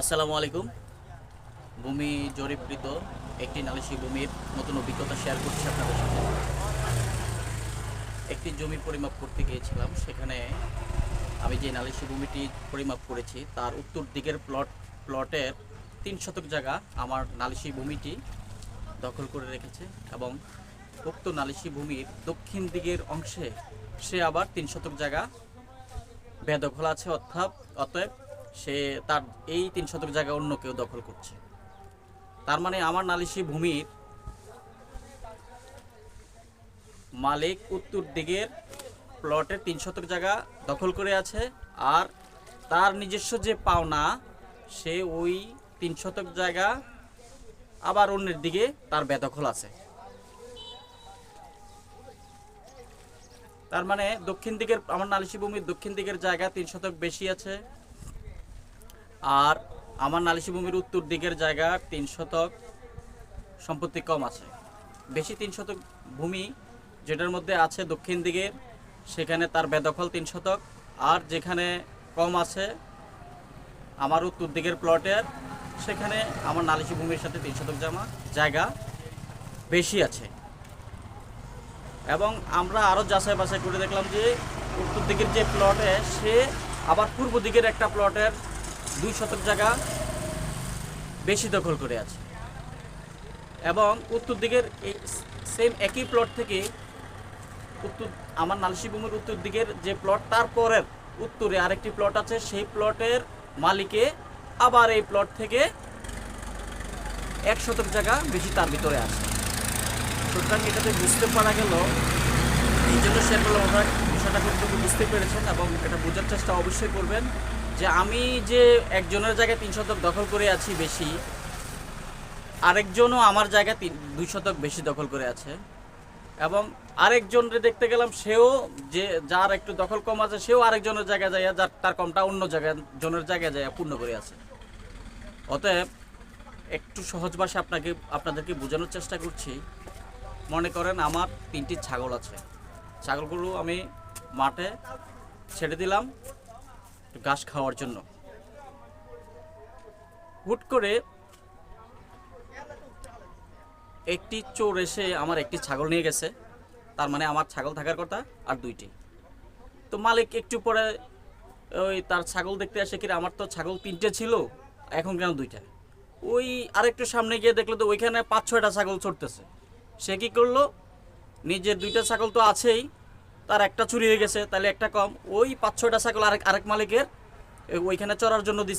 আসসালামু আলাইকুম। ভূমি জরিপকৃত একটি নালিশি ভূমির নতুন অভিজ্ঞতা শেয়ার করছি আপনাদের সাথে। একটি জমি পরিমাপ করতে গিয়েছিলাম। সেখানে আমি যে নালিশি ভূমিটি পরিমাপ করেছি তার উত্তর দিকের প্লটের 3 শতক জায়গা আমার নালিশি ভূমিটি দখল করে রেখেছে এবং উক্ত নালিশি ভূমির দক্ষিণ দিকের অংশে সে আবার 3 শতক জায়গা বেদখল আছে, অতএব সে তার এই 3 শতক জায়গা অন্য কেউ দখল করছে। তার মানে আমার নালিশি ভূমির মালিক উত্তর দিকের প্লটের 3 শতক জায়গা দখল করে আছে, আর তার নিজস্ব যে পাওনা সে ওই 3 শতক জায়গা আবার অন্যের দিকে তার বেদখল আছে। তার মানে দক্ষিণ দিকের আমার নালিশি ভূমির দক্ষিণ দিকের জায়গা 3 শতক বেশি আছে, আর আমার নালিশি ভূমির উত্তর দিকের জায়গা 3 শতক সম্পত্তি কম আছে। বেশি 3 শতক ভূমি যেটার মধ্যে আছে দক্ষিণ দিকের, সেখানে তার বেদখল 3 শতক, আর যেখানে কম আছে আমার উত্তর দিকের প্লটের, সেখানে আমার নালিশি ভূমির সাথে 3 শতক জায়গা বেশি আছে। এবং আমরা আরও যাচাই বাছাই করে দেখলাম যে উত্তর দিকের যে প্লটে সে আবার পূর্ব দিকের একটা প্লটের 2 শতক জায়গা বেশি দখল করে আছে। এবং উত্তর দিকের এই সেম একই প্লট থেকে আমার নালিশি ভূমির উত্তর দিকের যে প্লট, তারপরের উত্তরে আরেকটি প্লট আছে, সেই প্লটের মালিকে আবার এই প্লট থেকে 1 শতক জায়গা বেশি তার ভিতরে আছে। সুতরাং এটাতে বুঝতে পারা গেল, এই জন্য শেয়ার করলাম, আমরা বিষয়টা কিন্তু বুঝতে পেরেছেন এবং এটা বোঝার চেষ্টা অবশ্যই করবেন যে আমি যে একজনের জায়গায় 3 শতক দখল করে আছি বেশি, আরেকজনও আমার জায়গায় 2 শতক বেশি দখল করে আছে। এবং আরেকজনকে দেখতে গেলাম, সেও যে যার একটু দখল কম আছে সেও আরেকজনের জায়গায় যায়, যার তার কমটা অন্য জনের জায়গায় যায় পূর্ণ করে আছে। অতএব একটু সহজ ভাষায় আপনাদেরকে বোঝানোর চেষ্টা করছি। মনে করেন আমার 3টি ছাগল আছে, ছাগলগুলো আমি মাঠে ছেড়ে দিলাম ঘাস খাওয়ার জন্য। হুট করে একটি চোর এসে আমার একটি ছাগল নিয়ে গেছে। তার মানে আমার ছাগল থাকার কথা আর 2টি। তো মালিক একটু পরে ওই তার ছাগল দেখতে আসে, কি আমার তো ছাগল 3টে ছিল, এখন কেন 2টা? ওই আরেকটু সামনে গিয়ে দেখলো তো ওইখানে 5-6টা ছাগল চড়তেছে। সে কি করলো, নিজের 2টা ছাগল তো আছেই, তার একটা চুরি হয়ে গেছে, তাহলে একটা কম, ওই 5-6টা ছাগল আরেক মালিকের ওইখানে চড়ার জন্য দিচ্ছে।